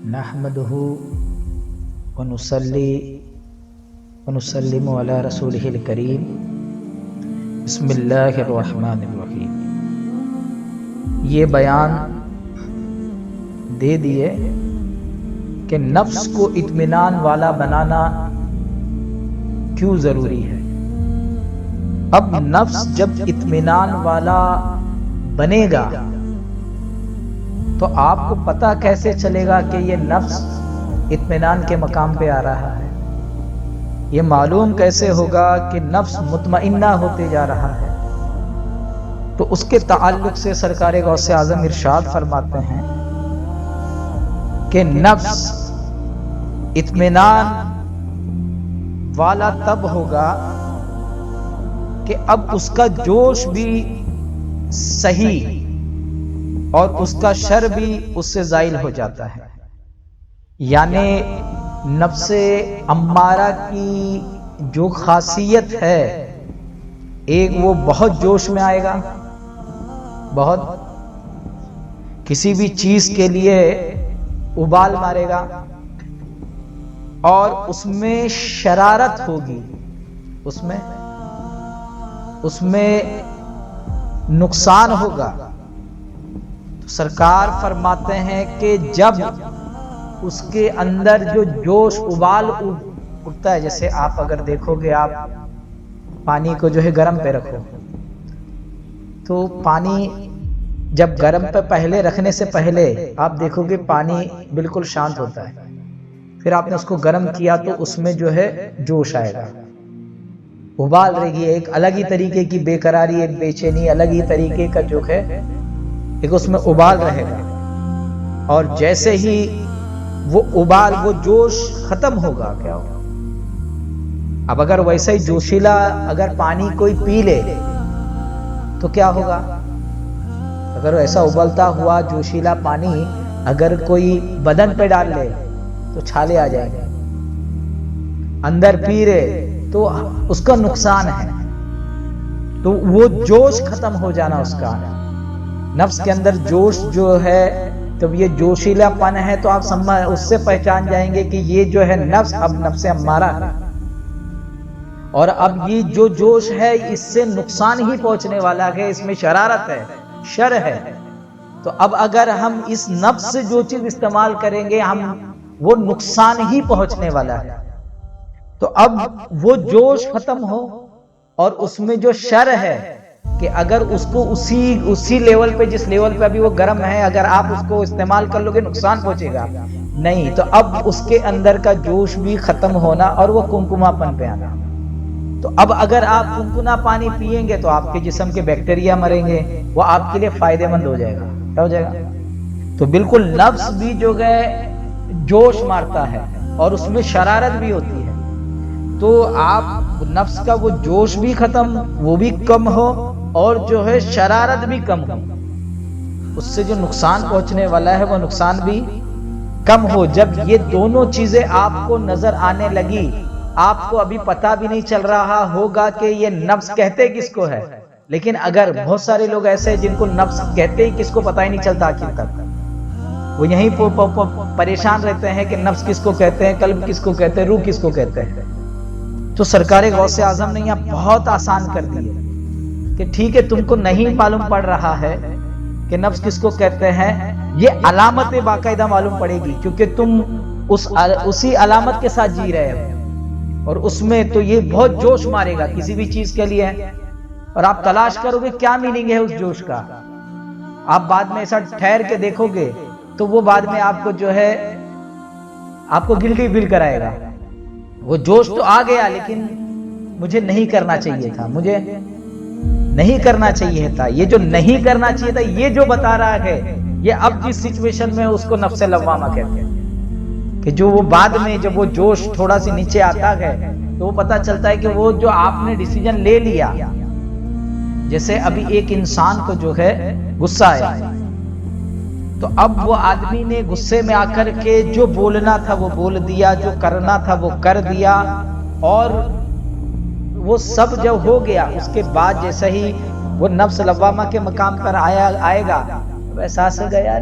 نحمده ونصلي ونسلم على رسوله الكريم بسم اللہ الرحمن الرحیم۔ یہ بیان دے دیے کہ نفس کو اطمینان والا بنانا کیوں ضروری ہے۔ اب نفس جب اطمینان والا بنے گا تو آپ کو پتہ کیسے چلے گا کہ یہ نفس اطمینان کے مقام پہ آ رہا ہے؟ یہ معلوم کیسے ہوگا کہ نفس مطمئنہ ہوتے جا رہا ہے؟ تو اس کے تعلق سے سرکار غوث اعظم ارشاد فرماتے ہیں کہ نفس اطمینان والا تب ہوگا کہ اب اس کا جوش بھی صحیح اور اس کا شر بھی اس سے زائل ہو جاتا ہے۔ یعنی نفس امارہ کی جو خاصیت ہے، ایک وہ بہت جوش میں آئے گا، بہت کسی بھی چیز کے لیے ابال مارے گا، اور اس میں شرارت ہوگی، اس میں نقصان ہوگا۔ سرکار فرماتے ہیں کہ جب اس کے اندر جو جوش ابال اٹھتا ہے، جیسے آپ اگر دیکھو گے، آپ پانی کو جو ہے گرم پہ رکھو تو پانی جب گرم پہ پہلے رکھنے سے پہلے آپ دیکھو گے پانی بالکل شانت ہوتا ہے، پھر آپ نے اس کو گرم کیا تو اس میں جو ہے جوش آئے گا، ابال رہے گی، ایک الگ ہی طریقے کی بے قراری، ایک بے چینی، الگ ہی طریقے کا جو ہے ایک اس میں ابال رہے گا۔ اور جیسے ہی وہ ابال، وہ جوش ختم ہوگا، کیا ہوگا؟ اب اگر ویسے ہی جوشیلا اگر پانی کوئی پی لے تو کیا ہوگا؟ اگر ایسا ابلتا ہوا جوشیلا پانی اگر کوئی بدن پہ ڈال لے تو چھالے آ جائیں گے، اندر پی رہے تو اس کا نقصان ہے۔ تو وہ جوش ختم ہو جانا اس کا، نفس کے اندر جوش جو ہے، جب یہ جوشیلا پن ہے تو آپ اس سے پہچان جائیں گے کہ یہ جو ہے نفس اب نفس امارہ ہے، اور اب یہ جو جوش ہے اس سے نقصان ہی پہنچنے والا ہے، اس میں شرارت ہے، شر ہے۔ تو اب اگر ہم اس نفس سے جو چیز استعمال کریں گے، وہ نقصان ہی پہنچنے والا ہے۔ تو اب وہ جوش ختم ہو، اور اس میں جو شر ہے کہ اگر اس کو اسی لیول پہ، جس لیول پہ ابھی وہ گرم ہے، اگر آپ اس کو استعمال کر لو گے نقصان پہنچے گا نہیں، تو اب اس کے اندر کا جوش بھی ختم ہونا اور وہ کمکما پن پہ آنا۔ تو اب اگر آپ کمکما پانی پیئیں گے تو آپ کے جسم کے بیکٹیریا مریں گے، وہ آپ کے لیے فائدہ مند ہو جائے گا، کیا ہو جائے گا؟ تو بالکل نفس بھی جو ہے جوش مارتا ہے اور اس میں شرارت بھی ہوتی ہے۔ تو آپ نفس کا وہ جوش بھی ختم، وہ بھی کم ہو، اور جو ہے شرارت بھی کم ہو، اس سے جو نقصان پہنچنے والا ہے وہ نقصان بھی کم ہو۔ جب یہ دونوں چیزیں آپ کو نظر آنے لگی، آپ کو ابھی پتہ بھی نہیں چل رہا ہوگا کہ یہ نفس کہتے کس کو ہے، لیکن اگر بہت سارے لوگ ایسے ہیں جن کو نفس کہتے ہی کس کو پتہ ہی نہیں چلتا آخر تک، وہ یہیں پریشان رہتے ہیں کہ نفس کس کو کہتے ہیں، قلب کس کو کہتے ہیں، روح کس کو کہتے ہیں۔ تو سرکار غوث اعظم نے یہ بہت آسان کر دی ہے کہ ٹھیک ہے، تم کو نہیں معلوم پڑ رہا ہے کہ نفس کس کو کہتے ہیں، یہ علامت باقاعدہ معلوم پڑے گی، کیونکہ تم اسی علامت کے ساتھ جی رہے ہو، اور اس میں تو یہ بہت جوش مارے گا کسی بھی چیز کے لیے، اور آپ تلاش کرو گے کیا میننگ ہے اس جوش کا۔ آپ بعد میں ایسا ٹھہر کے دیکھو گے تو وہ بعد میں آپ کو جو ہے آپ کو گلٹی فیل کرائے گا، وہ جوش تو آ گیا لیکن مجھے نہیں کرنا چاہیے تھا، مجھے نہیں کرنا چاہیے تھا، یہ جو نہیں کرنا چاہیے تھا یہ جو بتا رہا ہے، یہ اب جس سچویشن میں اس کو نفس لوامہ کہتے ہیں، کہ جو وہ بعد میں جب وہ جوش تھوڑا سی نیچے آتا ہے تو وہ پتا چلتا ہے کہ وہ جو آپ نے ڈیسیجن لے لیا، جیسے ابھی ایک انسان کو جو ہے غصہ آیا، تو اب وہ آدمی نے غصے میں آ کر کے جو بولنا تھا وہ بول دیا، جو کرنا تھا وہ کر دیا، اور وہ سب جب ہو گیا اس کے بعد جیسے ہی وہ نفس لوامہ کے مقام پر آئے گا، احساس ہو گیا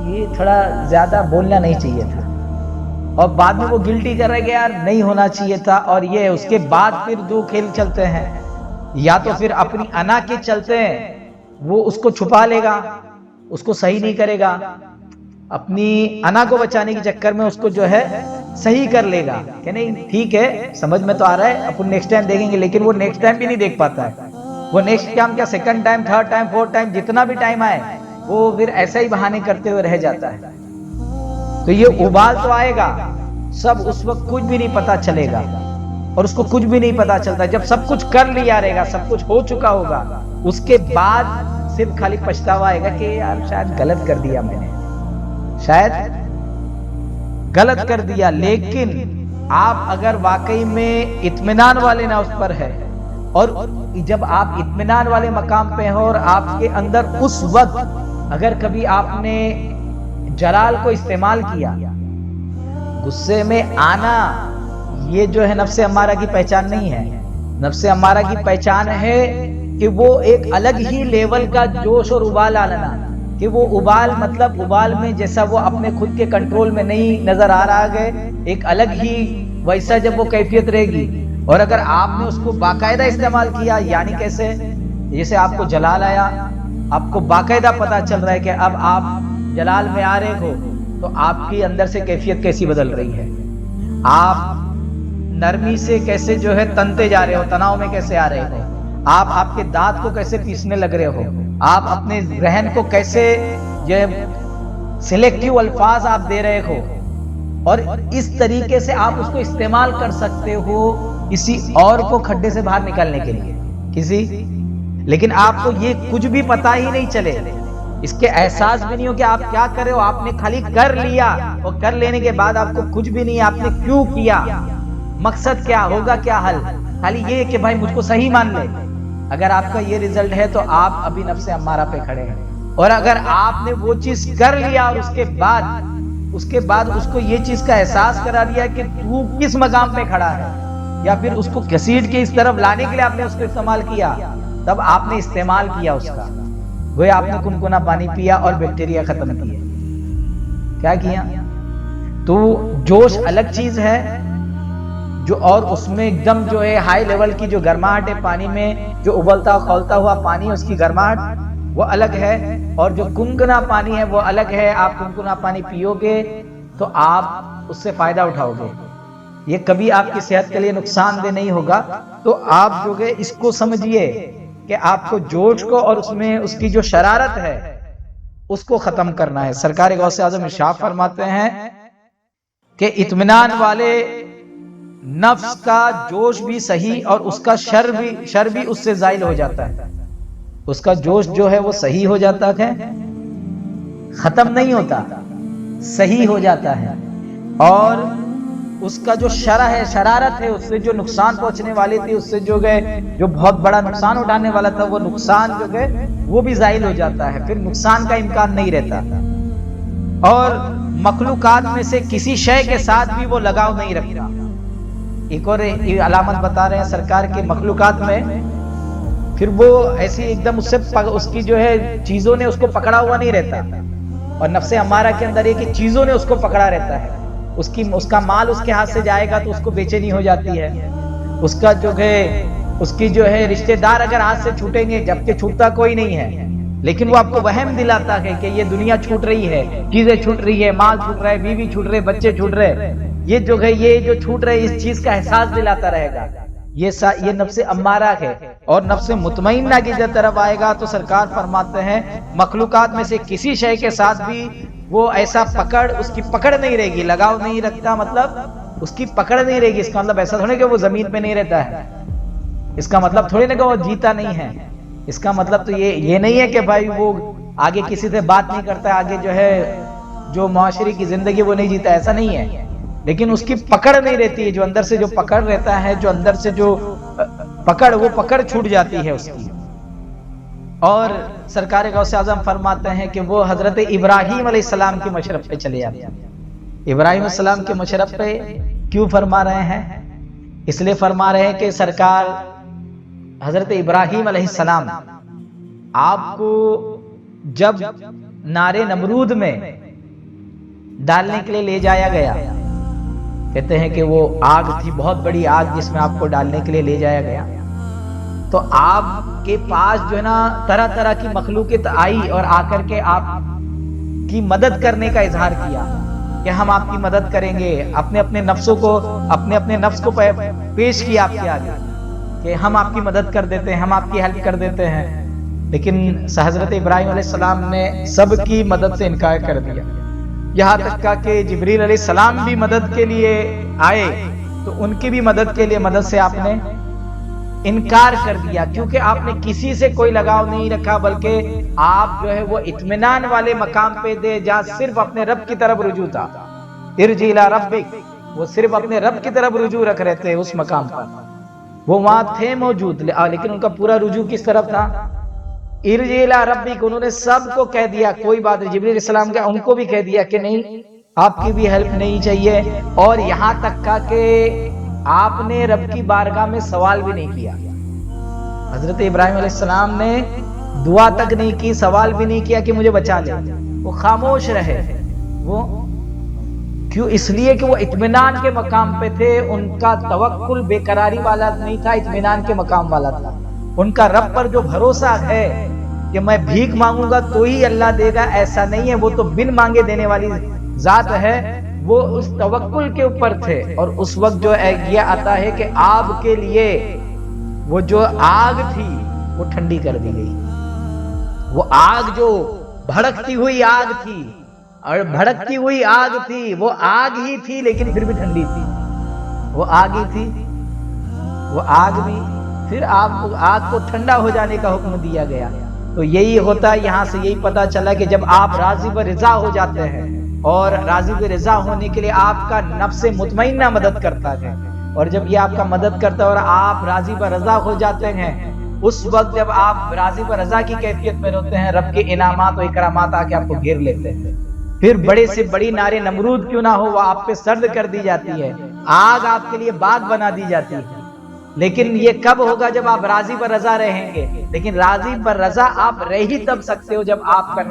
یہ تھوڑا زیادہ بولنا نہیں چاہیے تھا، اور بعد میں وہ گلٹی کر رہے کہ یار نہیں ہونا چاہیے تھا، اور یہ اس کے بعد پھر دو کھیل چلتے ہیں، یا تو پھر اپنی انا کے چلتے ہیں وہ اس کو چھپا لے گا، اس کو صحیح نہیں کرے گا، اپنی انا کو بچانے کے چکر میں اس کو جو ہے صحیح کر لے گا کہ نہیں ٹھیک ہے سمجھ میں تو آ رہا ہے اپن نیکسٹ ٹائم دیکھیں گے، لیکن وہ نیکسٹ ٹائم بھی نہیں دیکھ پاتا ہے، وہ نیکسٹ ٹائم کیا second time, third time, fourth time, جتنا بھی ٹائم آئے وہ پھر ایسا ہی بہانے کرتے ہوئے رہ جاتا ہے۔ تو یہ ابال تو آئے گا، سب اس وقت کچھ بھی نہیں پتا چلے گا، اور اس کو کچھ بھی نہیں پتا چلتا، جب سب کچھ کر لیا رہے گا، سب کچھ ہو چکا ہوگا، اس کے بعد صرف خالی پچھتاوا آئے گا کہ یار شاید غلط کر دیا میں نے، شاید غلط کر دیا۔ لیکن آپ اگر واقعی میں اطمینان والے نہ اس پر ہے، اور جب آپ اطمینان والے مقام پہ ہو اور آپ کے اندر اس وقت اگر کبھی آپ نے جلال کو استعمال کیا، غصے میں آنا، یہ جو ہے نفس امارہ کی پہچان نہیں ہے۔ نفس امارہ کی پہچان ہے کہ وہ ایک الگ ہی لیول کا جوش اور ابال آنا، کہ وہ ابال مطلب ابال میں جیسا وہ اپنے خود کے کنٹرول میں نہیں نظر آ رہا ہے، ایک الگ ہی ویسا جب وہ کیفیت رہے گی، اور اگر آپ نے اس کو باقاعدہ استعمال کیا، یعنی کیسے، جیسے آپ کو جلال آیا، آپ کو باقاعدہ پتا چل رہا ہے کہ اب آپ جلال میں آ رہے ہو، تو آپ کی اندر سے کیفیت کیسی بدل رہی ہے، آپ نرمی سے کیسے جو ہے تنتے جا رہے ہو، تناؤ میں کیسے آ رہے ہو، آپ کے دانت کو کیسے پیسنے لگ رہے ہو، آپ اپنے ذہن کو کیسے جو سلیکٹیو الفاظ آپ دے رہے ہو، اور اس طریقے سے آپ اس کو استعمال کر سکتے ہو کسی اور کو کھڈے سے باہر نکالنے کے لیے، لیکن آپ کو یہ کچھ بھی پتا ہی نہیں چلے، اس کے احساس بھی نہیں ہو کہ آپ کیا کر رہے ہو، آپ نے خالی کر لیا، اور کر لینے کے بعد آپ کو کچھ بھی نہیں، آپ نے کیوں کیا، مقصد کیا ہوگا، کیا حل، خالی یہ کہ بھائی مجھ کو صحیح مان لے۔ اگر آپ کا یہ ریزلٹ ہے تو آپ ابھی نفس امارہ پہ کھڑے ہیں، اور اگر آپ نے وہ چیز کر لیا اور اس کے بعد اس کو یہ چیز کا احساس کرا دیا کہ تو کس مقام پہ کھڑا ہے، یا پھر اس کو گھسیٹ کے اس طرف لانے کے لیے آپ نے اس کو استعمال کیا، تب آپ نے استعمال کیا اس کا، گویا آپ نے کنکنا پانی پیا اور بیکٹیریا ختم کیے، کیا کیا؟ تو جوش الگ چیز ہے جو، اور اس میں ایک دم جو ہے ہائی لیول کی جو گرماہٹ ہے پانی میں، جو ابلتا کھولتا ہوا پانی، اس کی گرماہٹ وہ الگ ہے، اور جو کنکنا پانی ہے وہ الگ ہے۔ آپ کنکنا پانی پیو گے تو آپ اس سے فائدہ اٹھاؤ گے، یہ کبھی آپ کی صحت کے لیے نقصان دہ نہیں ہوگا۔ تو آپ جو ہے اس کو سمجھیے کہ آپ کو جوش کو اور اس میں اس کی جو شرارت ہے اس کو ختم کرنا ہے۔ سرکار غوث اعظم ارشاد فرماتے ہیں کہ اطمینان والے نفس کا جوش بھی صحیح اور اس کا شر بھی اس سے زائل ہو جاتا ہے، اس کا جوش جو ہے وہ صحیح ہو جاتا ہے، ختم نہیں ہوتا، صحیح ہو جاتا ہے، اور اس کا جو شرح ہے، شرارت ہے، اس سے جو نقصان پہنچنے والی تھی، اس سے جو گئے جو بہت بڑا نقصان اٹھانے والا تھا، وہ نقصان جو گئے وہ بھی زائل ہو جاتا ہے، پھر نقصان کا امکان نہیں رہتا، اور مخلوقات میں سے کسی شے کے ساتھ بھی وہ لگاؤ نہیں رکھتا۔ ایک اور علامت بتا رہے ہیں سرکار کے مخلوقات میں، پھر وہ ایسی ایک دم اس کی جو ہے چیزوں نے اس کو پکڑا ہوا نہیں رہتا، اور نفس امارہ کے اندر یہ کہ چیزوں نے اس کو پکڑا رہتا ہے، اس کا مال اس کے ہاتھ سے جائے گا تو اس کو بے چینی ہو جاتی ہے، اس کا جو ہے اس کی جو ہے رشتہ دار اگر ہاتھ سے چھوٹیں گے، جبکہ چھوٹتا کوئی نہیں ہے، لیکن وہ آپ کو وہم دلاتا ہے کہ یہ دنیا چھوٹ رہی ہے، چیزیں چھوٹ رہی ہے، مال چھوٹ رہا ہے، بیوی چھوٹ رہے، بچے چھوٹ رہے، یہ جو ہے یہ جو چھوٹ رہے، اس چیز کا احساس دلاتا رہے گا، یہ نفس امارہ ہے۔ اور نفس مطمئنہ کی جب طرف آئے گا تو سرکار فرماتے ہیں مخلوقات میں سے کسی شے کے ساتھ بھی وہ ایسا اس کی پکڑ نہیں رہے گی، لگاؤ نہیں رکھتا، مطلب اس کی پکڑ نہیں رہے گی، اس کا مطلب ایسا تھوڑی کہ وہ زمین پہ نہیں رہتا ہے، اس کا مطلب تھوڑی نہ کہ وہ جیتا نہیں ہے، اس کا مطلب تو یہ نہیں ہے کہ بھائی وہ آگے کسی سے بات نہیں کرتا، آگے جو ہے جو معاشرے کی زندگی وہ نہیں جیتا، ایسا نہیں ہے، لیکن اس کی پکڑ نہیں رہتی ہے، جو اندر سے جو پکڑ رہتا ہے، جو اندر سے جو وہ پکڑ چھوٹ جاتی ہے اس کی۔ اور سرکار غوث اعظم فرماتے ہیں کہ وہ حضرت ابراہیم علیہ السلام کی مشرف پہ چلے جاتے ہیں۔ ابراہیم علیہ السلام کے مشرف پہ کیوں فرما رہے ہیں؟ اس لیے فرما رہے ہیں کہ سرکار حضرت ابراہیم علیہ السلام آپ کو جب نارے نمرود میں ڈالنے کے لیے لے جایا گیا. کہتے ہیں کہ وہ آگ تھی، بہت بڑی آگ، جس میں آپ کو ڈالنے کے لیے لے جایا گیا. تو آپ کے پاس جو ہے نا طرح طرح کی مخلوقات آئی اور آ کر کے آپ کی مدد کرنے کا اظہار کیا کہ ہم آپ کی مدد کریں گے. اپنے اپنے نفسوں کو، اپنے نفس کو پیش کیا آپ کے آگے کہ ہم آپ کی مدد کر دیتے ہیں، ہم آپ کی ہیلپ کر دیتے ہیں. لیکن حضرت ابراہیم علیہ السلام نے سب کی مدد سے انکار کر دیا. یہاں تک کہ جبریل علیہ السلام بھی مدد کے لیے آئے تو ان کی بھی مدد کے لیے مدد سے آپ نے انکار کر دیا، کیونکہ آپ نے کسی سے کوئی لگاؤ نہیں رکھا، بلکہ آپ جو ہے وہ اطمینان والے مقام پہ تھے جہاں صرف اپنے رب کی طرف رجوع تھا. ارجع الی ربک، وہ صرف اپنے رب کی طرف رجوع رکھ رہے تھے. اس مقام پر وہ وہاں تھے موجود، لیکن ان کا پورا رجوع کس طرف تھا؟ ارجع الی ربک. انہوں نے سب کو کہہ دیا کوئی بات نہیں، جبریل علیہ السلام کا ان کو بھی کہہ دیا کہ نہیں، آپ کی بھی ہیلپ نہیں چاہیے. اور یہاں تک کہ آپ نے رب کی بارگاہ میں سوال بھی نہیں کیا. حضرت ابراہیم علیہ السلام نے دعا تک نہیں کی، سوال بھی نہیں کیا کہ مجھے بچا لے. وہ خاموش رہے. وہ کیوں؟ اس لیے کہ وہ اطمینان کے مقام پہ تھے. ان کا توکل بے قراری والا نہیں تھا، اطمینان کے مقام والا تھا. ان کا رب پر جو بھروسہ ہے کہ میں بھیک مانگوں گا تو ہی اللہ دے گا، ایسا نہیں ہے. وہ تو بن مانگے دینے والی ذات ہے. وہ اس توکل کے اوپر تھے. اور اس وقت جو یہ آتا ہے کہ آپ کے لیے وہ جو آگ تھی وہ ٹھنڈی کر دی گئی. وہ آگ جو بھڑکتی ہوئی آگ تھی، اور بھڑکتی ہوئی آگ تھی، وہ آگ ہی تھی لیکن پھر بھی ٹھنڈی تھی. وہ آگ ہی تھی، وہ آگ بھی پھر آگ کو ٹھنڈا ہو جانے کا حکم دیا گیا. تو یہی ہوتا ہے. یہاں سے یہی پتا چلا کہ جب آپ راضی و رضا ہو جاتے ہیں، اور راضی و رضا ہونے کے لیے آپ کا نفس مطمئنہ مدد کرتا ہے، اور جب یہ آپ کا مدد کرتا ہے اور آپ راضی و رضا ہو جاتے ہیں، اس وقت جب آپ راضی و رضا کی کیفیت میں ہوتے ہیں، رب کے انعامات و اکرامات آ کے آپ کو گھیر لیتے ہیں. پھر بڑے سے بڑی نارے نمرود کیوں نہ ہو، وہ آپ پہ سرد کر دی جاتی ہے. آگ آپ کے لیے باغ بنا دی جاتی ہے. لیکن یہ کب ہوگا؟ جب آپ راضی پر رضا رہیں گے. لیکن راضی پر رضا آپ رہ ہی تب سکتے ہو جب آپ کا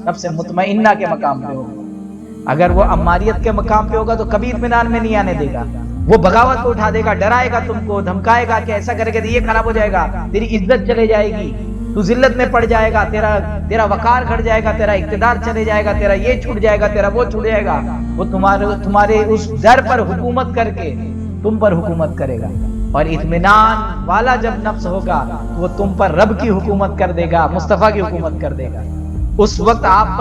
نفس مطمئنہ کے مقام پہ ہوگا. اگر وہ اماریت کے مقام پہ ہوگا تو کبھی اطمینان میں نہیں آنے دے گا. وہ بغاوت کو اٹھا دے گا، ڈرائے گا تم کو، دھمکائے گا کہ ایسا کرے گا یہ خراب ہو جائے گا، تیری عزت چلے جائے گی، تو ذلت میں پڑ جائے گا، تیرا وقار گھٹ جائے گا، تیرا اقتدار چلے جائے گا، تیرا یہ چھوٹ جائے گا، تیرا وہ چھوٹ جائے گا. وہ تمہارے اس ڈر پر حکومت کر کے تم پر حکومت کرے گا. اور اطمینان والا جب نفس ہوگا وہ تم پر رب کی حکومت کر دے گا، مصطفیٰ کی حکومت کر دے گا. اس وقت آپ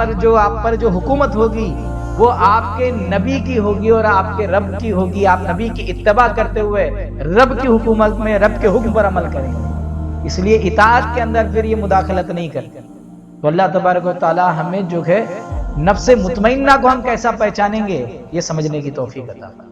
پر جو حکومت ہوگی وہ آپ کے نبی کی ہوگی اور آپ کے رب کی ہوگی. آپ نبی کی اتباع کرتے ہوئے رب کی حکومت میں رب کے حکم پر عمل کریں گے. اس لیے اطاعت کے اندر پھر یہ مداخلت نہیں کرتے. تو اللہ تبارک و تعالی ہمیں جو ہے نفس مطمئنہ کو ہم کیسا پہچانیں گے، یہ سمجھنے کی توفیق عطا فرمائے.